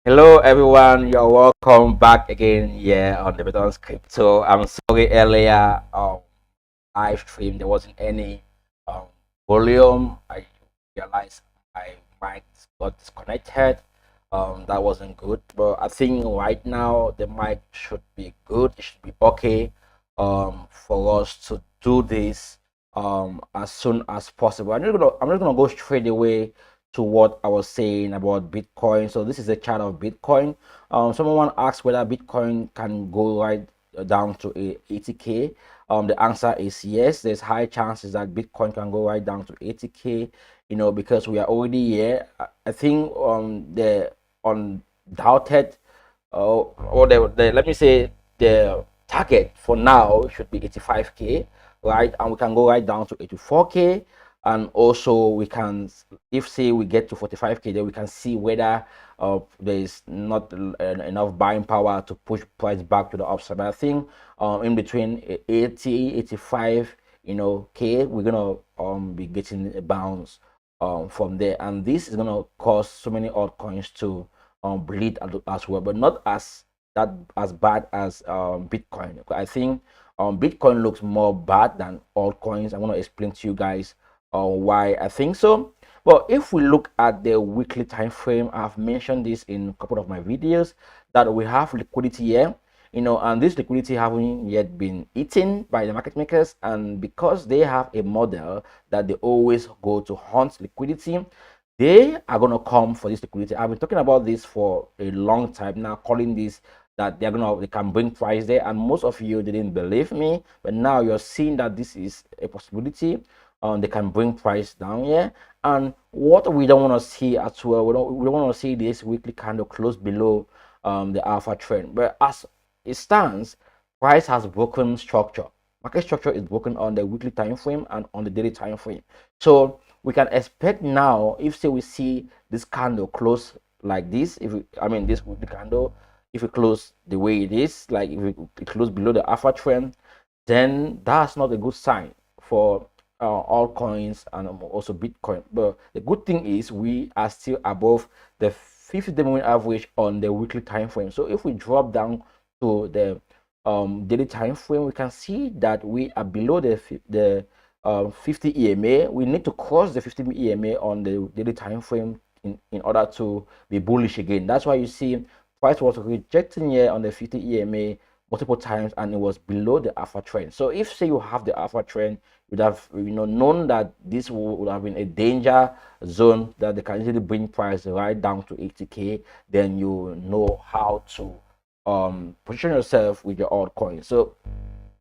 Hello everyone, you're welcome back again here on the Beton's Crypto. I'm sorry earlier live stream there wasn't any um volume. I realized my mic got disconnected. That wasn't good. But I think right now the mic should be good, it should be okay for us to do this as soon as possible. I'm just gonna go straight away to what I was saying about Bitcoin. So this is a chart of Bitcoin. Someone asked whether Bitcoin can go right down to 80k. The answer is yes. There's high chances that Bitcoin can go right down to 80k. Because we are already here. I think the undoubted, or the let me say the target for now should be 85k, right? And we can go right down to 84k, and also we can, if say we get to 45k, then we can see whether there is not enough buying power to push price back to the upside. But I think in between 80 85 k, we're gonna be getting a bounce from there, and this is gonna cause so many altcoins to bleed as well, but not as bad as Bitcoin. I think Bitcoin looks more bad than altcoins. I'm going to explain to you guys why I think so. But if we look at the weekly time frame, I've mentioned this in a couple of my videos that we have liquidity here, and this liquidity haven't yet been eaten by the market makers, and because they have a model that they always go to hunt liquidity, they are going to come for this liquidity. I've been talking about this for a long time now, calling this that they can bring price there, and most of you didn't believe me, but now you're seeing that this is a possibility. They can bring price down here, and what we don't want to see as well, we don't want to see this weekly candle close below the alpha trend. But as it stands, price has broken structure. Market structure is broken on the weekly time frame and on the daily time frame. So we can expect now, if say we see this candle close like this, this weekly candle, if it close the way it is, like if it close below the alpha trend, then that's not a good sign for altcoins and also Bitcoin. But the good thing is we are still above the 50-day moving average on the weekly time frame. So if we drop down to the daily time frame, we can see that we are below the 50 EMA. We need to cross the 50 EMA on the daily time frame in order to be bullish again. That's why you see price was rejecting here on the 50 EMA multiple times, and it was below the alpha trend. So if say you have the alpha trend, you'd have known that this would have been a danger zone that they can easily bring price right down to 80k. Then you know how to position yourself with your altcoin. So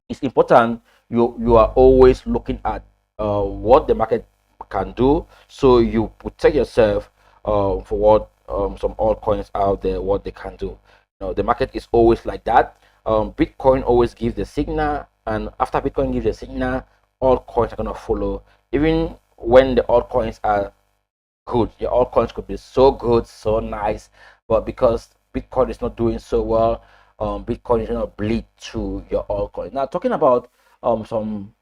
it's important you are always looking at what the market can do, so you protect yourself for what some altcoins out there, what they can do. The market is always like that. Bitcoin always gives the signal, and after Bitcoin gives the signal, altcoins are going to follow. Even when the altcoins are good, your altcoins could be so good, so nice, but because Bitcoin is not doing so well, Bitcoin is going to bleed to your altcoin. Now, talking about some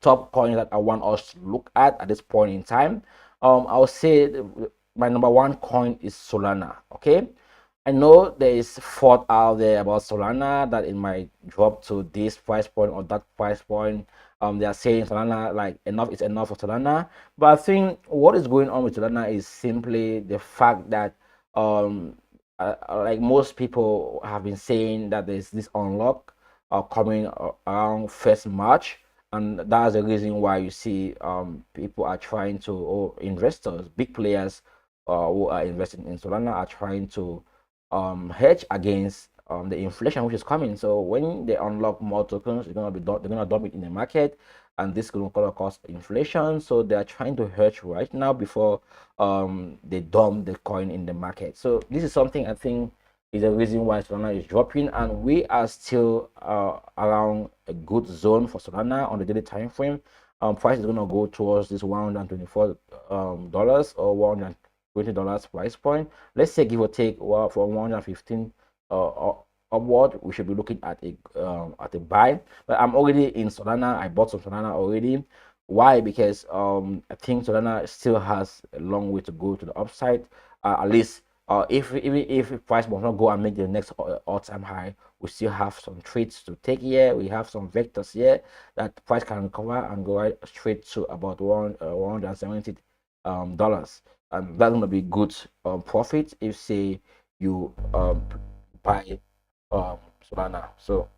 top coins that I want us to look at this point in time, I'll say my number one coin is Solana. Okay, I know there is thought out there about Solana that it might drop to this price point or that price point. They are saying Solana, like, enough is enough for Solana. But I think what is going on with Solana is simply the fact that like most people have been saying, that there's this unlock coming around 1st March, and that's the reason why you see people are trying to, or investors, big players who are investing in Solana, are trying to hedge against the inflation which is coming. So when they unlock more tokens, they're gonna dump it in the market, and this is going to cause inflation. So they are trying to hedge right now before they dump the coin in the market. So this is something I think is the reason why Solana is dropping, and we are still around a good zone for Solana on the daily time frame. Price is going to go towards this $124 or $120 price point. Let's say, give or take, well, from 115 upward, we should be looking at a buy. But I'm already in Solana. I bought some Solana already. Why? Because I think Solana still has a long way to go to the upside. At least if even if price will not go and make the next all-time high, we still have some trades to take here. We have some vectors here that price can recover and go right straight to about $170 dollars, and that's gonna be good profit if say you buy Solana. So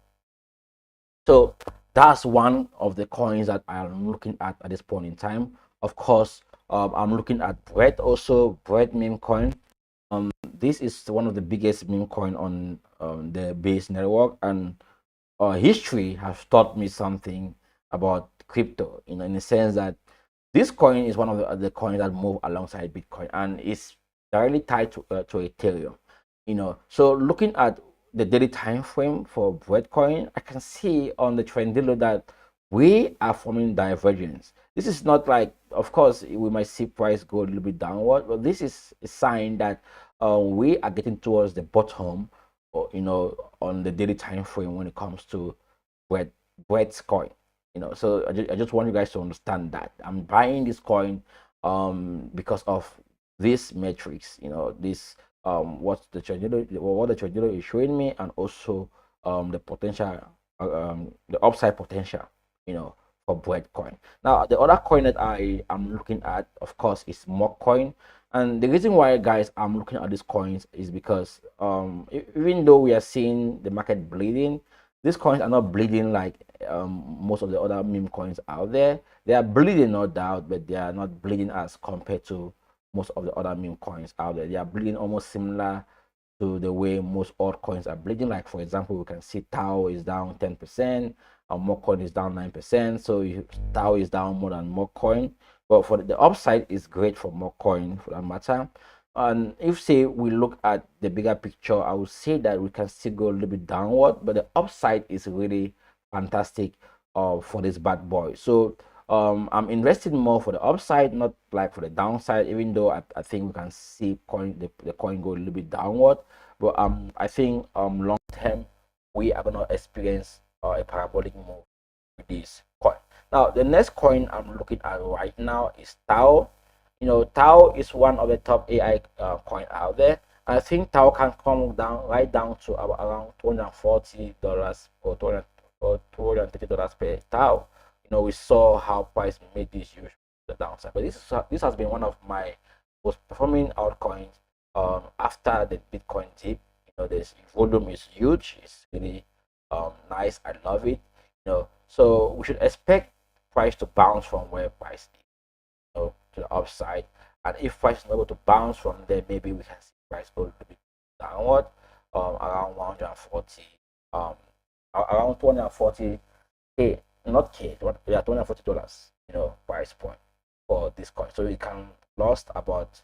that's one of the coins that I'm looking at this point in time. Of course, I'm looking at bread also, bread meme coin. This is one of the biggest meme coin on the base network, and history has taught me something about crypto, in the sense that this coin is one of the coins that move alongside Bitcoin, and it's directly tied to Ethereum. So looking at the daily time frame for Bitcoin, I can see on the trend dealer that we are forming divergence. This is not like, of course, we might see price go a little bit downward, but this is a sign that we are getting towards the bottom, or on the daily time frame when it comes to Bread's coin. So I just want you guys to understand that I'm buying this coin because of this metrics, this what the trader is showing me, and also the potential, the upside potential, for bread coin. Now the other coin that I am looking at, of course, is mock coin. And the reason why, guys, I'm looking at these coins is because even though we are seeing the market bleeding, these coins are not bleeding like most of the other meme coins out there. They are bleeding, no doubt, but they are not bleeding as compared to most of the other meme coins out there. They are bleeding almost similar to the way most altcoins are bleeding. Like, for example, we can see Tau is down 10%, and Mockcoin is down 9%. So Tau is down more than Mockcoin. But for the upside is great for Mockcoin, for that matter. And if say we look at the bigger picture, I would say that we can still go a little bit downward, but the upside is really fantastic for this bad boy. So I'm investing more for the upside, not like for the downside, even though I think we can see the coin go a little bit downward. But I think long term we are gonna experience a parabolic move with this coin. Now the next coin I'm looking at right now is Tau. Tau is one of the top AI coin out there. I think Tau can come down right down to around $240 or $230 per Tau. We saw how price made this huge the downside, but this has been one of my most performing altcoins after the Bitcoin dip. This volume is huge. It's really nice. I love it. So we should expect price to bounce from where price is, to the upside. And if price is not able to bounce from there, maybe we can see price go a little bit downward, around 140, around 240 K, not K, yeah, $240, price point for this coin. So you can lose about,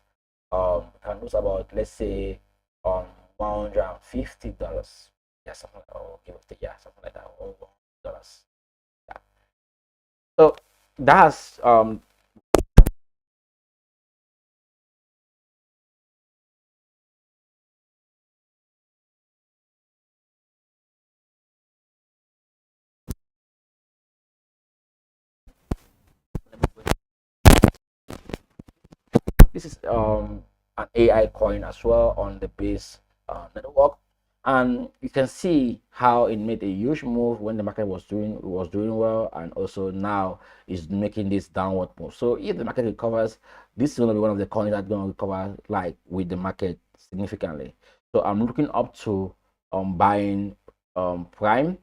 let's say, $150. Yeah, something like that, or give or take, yeah, something like that, or $100. Yeah. So that's this is an AI coin as well on the base network, and you can see how it made a huge move when the market was doing well, and also now is making this downward move. So if the market recovers, this is going to be one of the coins that's going to recover like with the market significantly. So I'm looking up to buying Prime,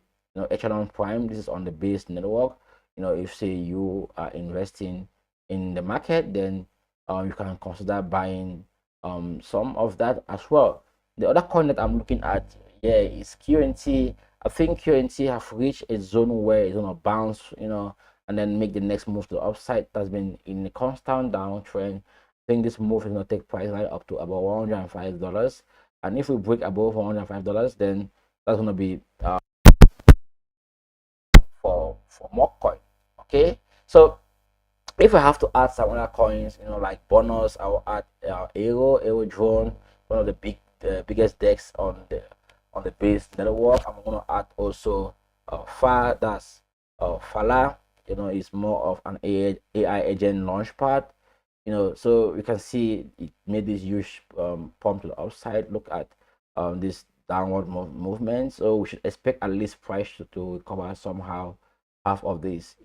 Echelon Prime. This is on the base network. If say you are investing in the market, then you can consider buying some of that as well. The other coin that I'm looking at here is QNT. I think QNT have reached a zone where it's gonna bounce, and then make the next move to the upside. It has been in a constant downtrend. I think this move is gonna take price right up to about $105. And if we break above $105, then that's gonna be for more coin. Okay, so if I have to add some other coins, like bonus, I will add Aero Drone, one of the biggest decks on the base network. I'm gonna add also that's Fala. It's more of an AI agent launchpad. So you can see it made this huge pump to the upside. Look at this downward movement. So we should expect at least price to recover somehow half of this,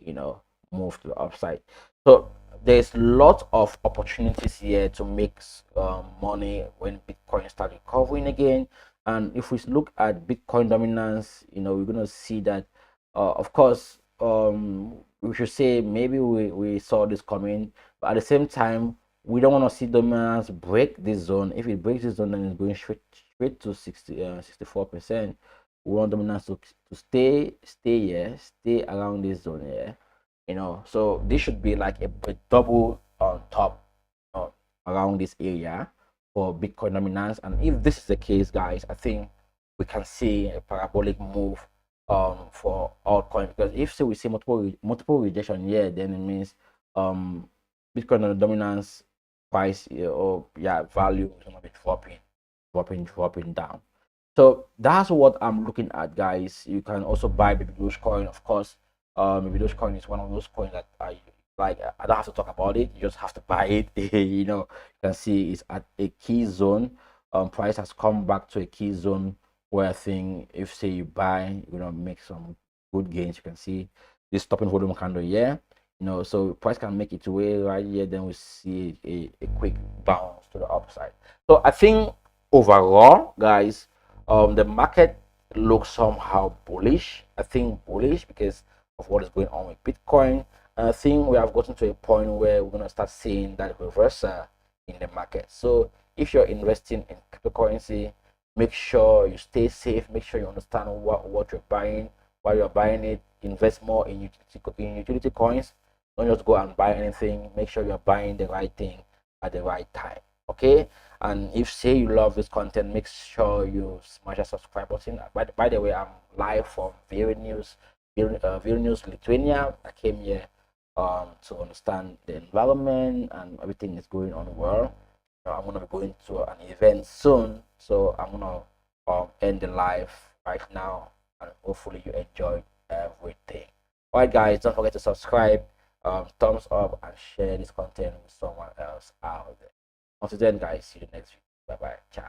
move to the upside. So there's lots of opportunities here to make money when Bitcoin start recovering again. And if we look at Bitcoin dominance, we're gonna see that, of course, we should say maybe we saw this coming, but at the same time, we don't want to see dominance break this zone. If it breaks this zone, then it's going straight to 64%. We want dominance to stay here, stay around this zone here. So this should be like a double on top around this area for Bitcoin dominance. And if this is the case, guys, I think we can see a parabolic move for altcoin, because if say we see multiple rejection here, then it means Bitcoin dominance price or value is gonna be dropping down. So that's what I'm looking at, guys. You can also buy Baby Dogecoin, of course. Baby Dogecoin is one of those coins that I like. I don't have to talk about it. You just have to buy it. You can see it's at a key zone. Price has come back to a key zone where I think if say you buy, you're gonna make some good gains. You can see this stopping volume candle here. So price can make its way right here. Then we see a quick bounce to the upside. So I think overall, guys, the market looks somehow bullish. I think bullish because of what is going on with Bitcoin. And I think we have gotten to a point where we're gonna start seeing that reversal in the market. So if you're investing in cryptocurrency, make sure you stay safe. Make sure you understand what you're buying, why you're buying it. Invest more in utility coins. Don't just go and buy anything. Make sure you're buying the right thing at the right time. Okay. And if say you love this content, make sure you smash that subscribe button. By the way, I'm live from Vilnius, Lithuania. I came here to understand the environment and everything is going on well. I'm gonna be going to an event soon, so I'm gonna end the live right now, and hopefully you enjoyed everything. Alright, guys, don't forget to subscribe, thumbs up, and share this content with someone else out there. Until then, guys, see you next week. Bye bye. Ciao.